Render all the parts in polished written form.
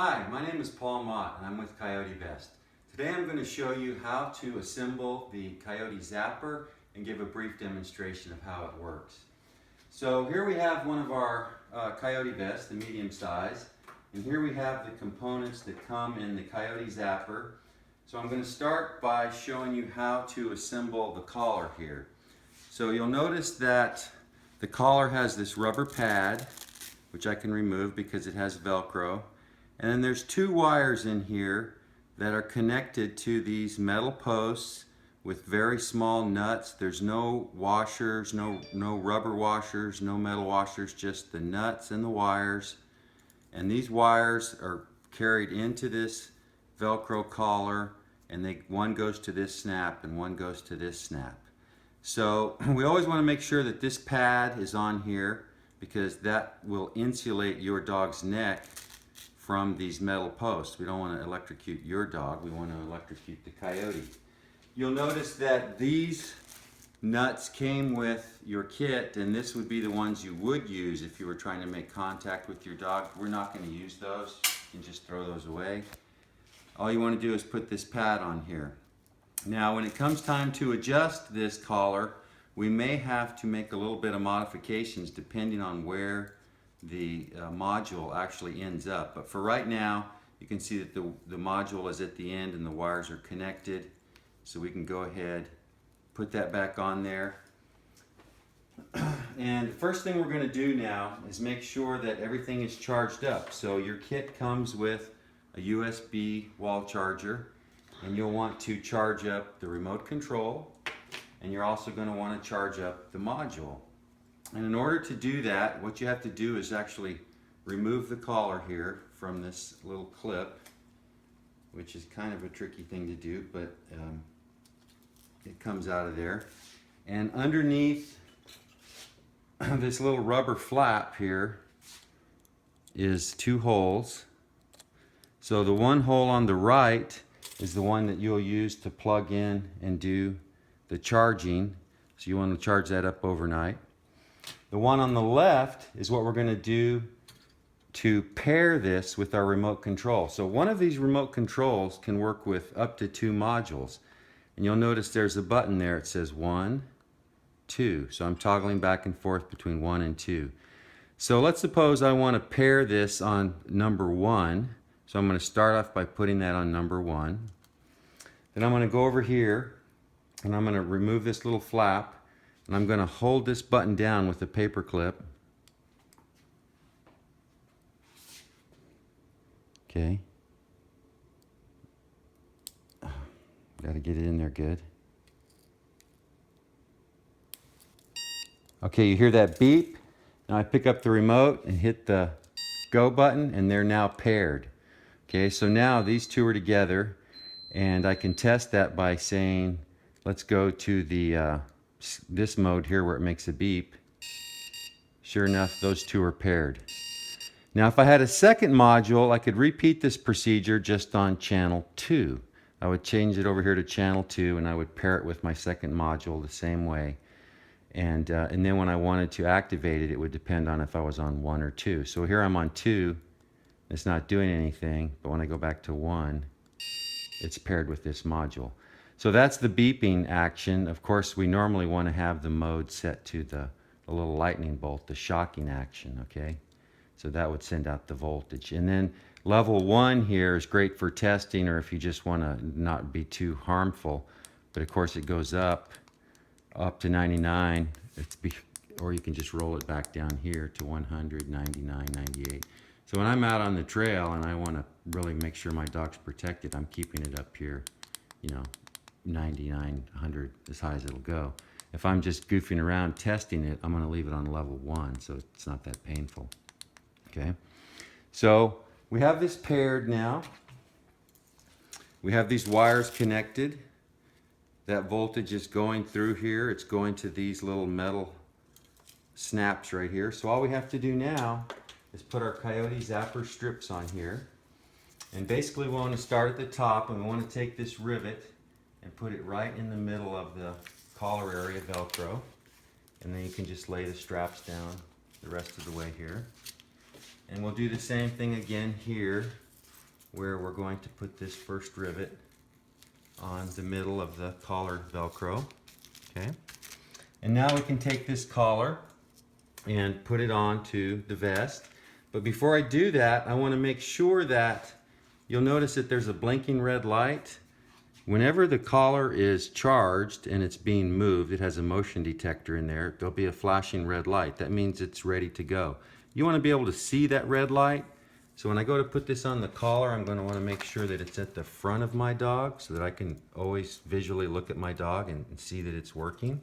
Hi, my name is Paul Mott and I'm with CoyoteVest. Today I'm going to show you how to assemble the Coyote Zapper and give a brief demonstration of how it works. So here we have one of our Coyote Vests, the medium size, and here we have the components that come in the Coyote Zapper. So I'm going to start by showing you how to assemble the collar here. So you'll notice that the collar has this rubber pad, which I can remove because it has velcro. And then there's two wires in here that are connected to these metal posts with very small nuts. There's no washers, no rubber washers, no metal washers, just the nuts and the wires. And these wires are carried into this velcro collar, and one goes to this snap and one goes to this snap. So we always want to make sure that this pad is on here because that will insulate your dog's neck from these metal posts. We don't want to electrocute your dog, we want to electrocute the coyote. You'll notice that these nuts came with your kit, and this would be the ones you would use if you were trying to make contact with your dog. We're not going to use those. You can just throw those away. All you want to do is put this pad on here. Now when it comes time to adjust this collar, we may have to make a little bit of modifications depending on where the module actually ends up. But for right now, you can see that the module is at the end and the wires are connected. So we can go ahead, put that back on there. And the first thing we're going to do now is make sure that everything is charged up. So your kit comes with a USB wall charger, and you'll want to charge up the remote control, and you're also going to want to charge up the module. And in order to do that, what you have to do is actually remove the collar here from this little clip, which is kind of a tricky thing to do, but it comes out of there. And underneath this little rubber flap here is two holes. So the one hole on the right is the one that you'll use to plug in and do the charging. So you want to charge that up overnight. The one on the left is what we're going to do to pair this with our remote control. So one of these remote controls can work with up to 2 modules. And you'll notice there's a button there. It says 1, 2. So I'm toggling back and forth between 1 and 2. So let's suppose I want to pair this on number 1. So I'm going to start off by putting that on number 1. Then I'm going to go over here and I'm going to remove this little flap. And I'm going to hold this button down with a paper clip. Okay. Got to get it in there good. Okay, you hear that beep? Now I pick up the remote and hit the go button, and they're now paired. Okay, so now these two are together, and I can test that by saying, let's go to the this mode here where it makes a beep. Sure enough, those two are paired. Now if I had a second module, I could repeat this procedure just on channel 2. I would change it over here to channel 2, and I would pair it with my second module the same way. And then when I wanted to activate it, it would depend on if I was on 1 or 2. So here I'm on 2, it's not doing anything, but when I go back to 1, it's paired with this module. So that's the beeping action. Of course, we normally want to have the mode set to the little lightning bolt, the shocking action, okay? So that would send out the voltage. And then level 1 here is great for testing, or if you just want to not be too harmful. But of course it goes up to 99, or you can just roll it back down here to 100, 99, 98. So when I'm out on the trail and I want to really make sure my dog's protected, I'm keeping it up here, 99, 100, as high as it'll go. If I'm just goofing around testing it, I'm going to leave it on level 1 so it's not that painful. Okay, so we have this paired now. We have these wires connected. That voltage is going through here. It's going to these little metal snaps right here. So all we have to do now is put our Coyote Zapper strips on here. And basically we want to start at the top, and we want to take this rivet and put it right in the middle of the collar area, Velcro. And then you can just lay the straps down the rest of the way here. And we'll do the same thing again here where we're going to put this first rivet on the middle of the collar Velcro. Okay. And now we can take this collar and put it onto the vest. But before I do that, I want to make sure that you'll notice that there's a blinking red light. Whenever the collar is charged and it's being moved, it has a motion detector in there, there'll be a flashing red light. That means it's ready to go. You want to be able to see that red light. So when I go to put this on the collar, I'm going to want to make sure that it's at the front of my dog so that I can always visually look at my dog and see that it's working.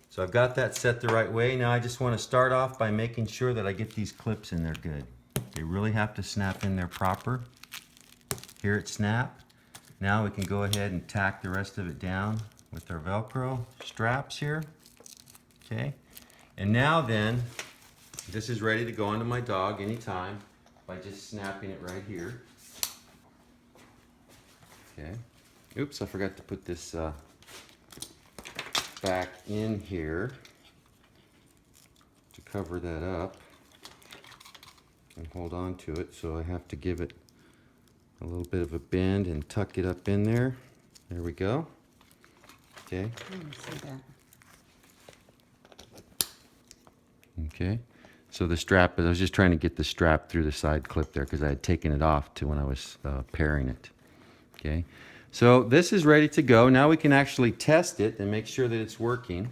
So I've got that set the right way. Now I just want to start off by making sure that I get these clips in there good. They really have to snap in there proper. Here it snapped. Now we can go ahead and tack the rest of it down with our Velcro straps here. Okay. And now then, this is ready to go onto my dog anytime by just snapping it right here. Okay. Oops, I forgot to put this back in here to cover that up and hold on to it, so I have to give it a little bit of a bend and tuck it up in there. There we go. Okay. Okay. So the strap, I was just trying to get the strap through the side clip there because I had taken it off to when I was pairing it. Okay. So this is ready to go. Now we can actually test it and make sure that it's working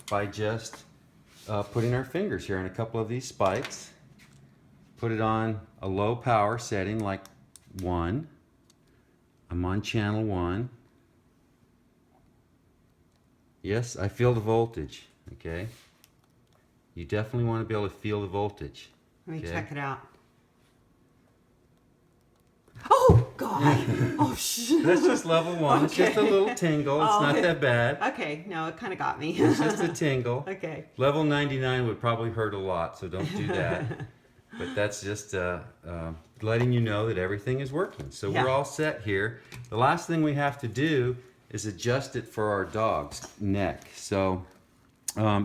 by just putting our fingers here on a couple of these spikes. Put it on a low power setting like 1. I'm on channel 1. Yes, I feel the voltage. Okay. You definitely want to be able to feel the voltage. Let me check it out. Oh, God. Oh, shit. That's just level 1. Okay. It's just a little tingle. It's not that bad. Okay. No, it kind of got me. It's just a tingle. Okay. Level 99 would probably hurt a lot, so don't do that. But that's just letting you know that everything is working. So we're all set here. The last thing we have to do is adjust it for our dog's neck. So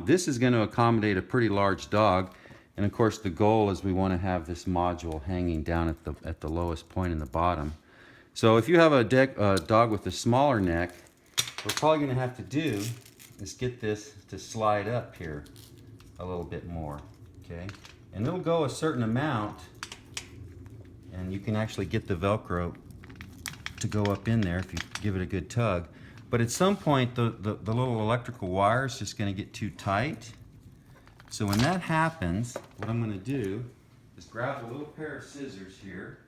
this is going to accommodate a pretty large dog. And of course the goal is we want to have this module hanging down at the lowest point in the bottom. So if you have a dog with a smaller neck, what we're probably going to have to do is get this to slide up here a little bit more. Okay, and it'll go a certain amount, and you can actually get the Velcro to go up in there if you give it a good tug. But at some point the little electrical wire is just going to get too tight. So when that happens, what I'm going to do is grab a little pair of scissors here,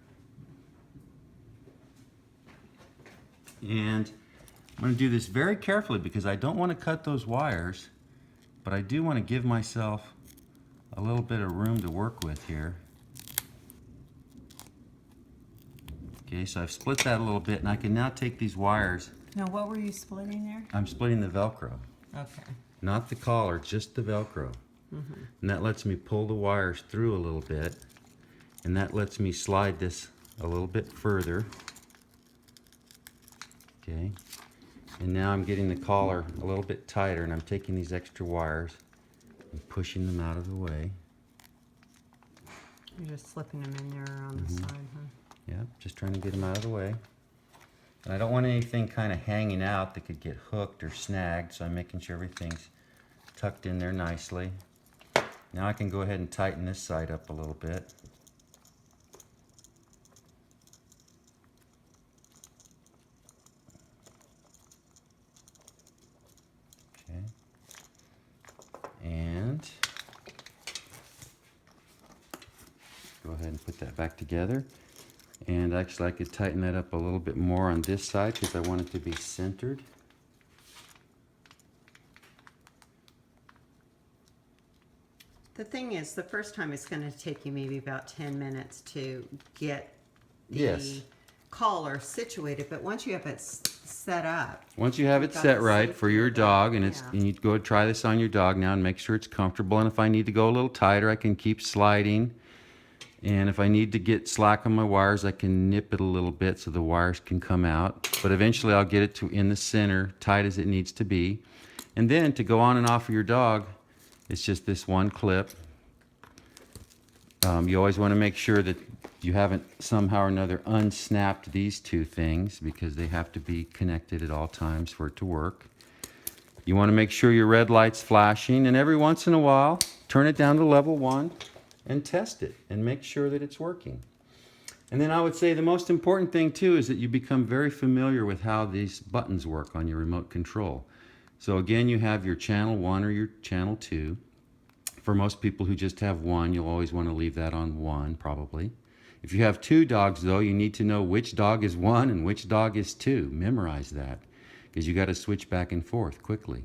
and I'm going to do this very carefully because I don't want to cut those wires, but I do want to give myself a little bit of room to work with here. Okay, so I've split that a little bit, and I can now take these wires. Now, what were you splitting there? I'm splitting the Velcro. Okay. Not the collar, just the Velcro. Mm-hmm. And that lets me pull the wires through a little bit, and that lets me slide this a little bit further. Okay, and now I'm getting the collar a little bit tighter, and I'm taking these extra wires and pushing them out of the way. You're just slipping them in there on the side, huh? Yeah, just trying to get them out of the way. And I don't want anything kind of hanging out that could get hooked or snagged, so I'm making sure everything's tucked in there nicely. Now I can go ahead and tighten this side up a little bit. Okay. And go ahead and put that back together. And actually I could tighten that up a little bit more on this side because I want it to be centered. The thing is, the first time it's going to take you maybe about 10 minutes to get the collar situated, but once you have it set up. Once you have it set right for your dog, and you go try this on your dog now and make sure it's comfortable, and if I need to go a little tighter, I can keep sliding. And if I need to get slack on my wires, I can nip it a little bit so the wires can come out. But eventually I'll get it to in the center, tight as it needs to be. And then to go on and off of your dog, it's just this one clip. You always want to make sure that you haven't somehow or another unsnapped these two things, because they have to be connected at all times for it to work. You want to make sure your red light's flashing, and every once in a while turn it down to level 1 and test it and make sure that it's working. And then I would say the most important thing too is that you become very familiar with how these buttons work on your remote control. So again, you have your channel 1 or your channel 2. For most people who just have 1, you'll always want to leave that on 1 probably. If you have 2 dogs though, you need to know which dog is 1 and which dog is 2. Memorize that, because you got to switch back and forth quickly.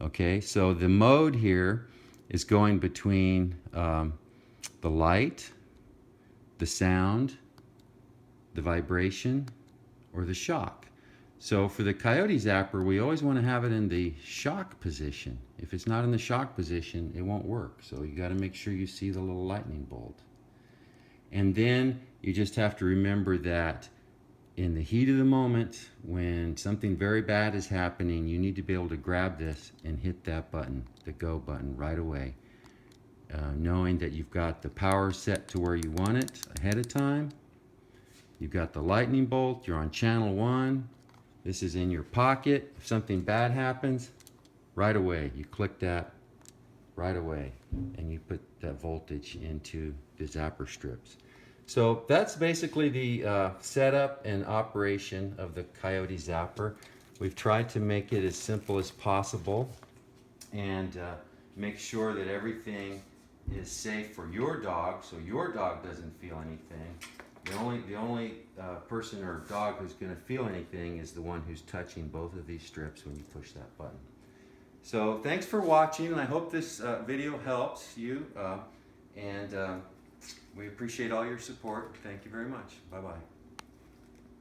Okay, so the mode here is going between the light, the sound, the vibration, or the shock. So for the Coyote Zapper, we always want to have it in the shock position. If it's not in the shock position, it won't work. So you got to make sure you see the little lightning bolt. And then you just have to remember that in the heat of the moment, when something very bad is happening, you need to be able to grab this and hit that button, the go button, right away. Knowing that you've got the power set to where you want it ahead of time. You've got the lightning bolt, you're on channel 1. This is in your pocket. If something bad happens, right away, you click that right away, and you put that voltage into the zapper strips. So that's basically the setup and operation of the Coyote Zapper. We've tried to make it as simple as possible and make sure that everything is safe for your dog, so your dog doesn't feel anything. The only person or dog who's going to feel anything is the one who's touching both of these strips when you push that button. So thanks for watching, and I hope this video helps you, and we appreciate all your support. Thank you very much. Bye-bye.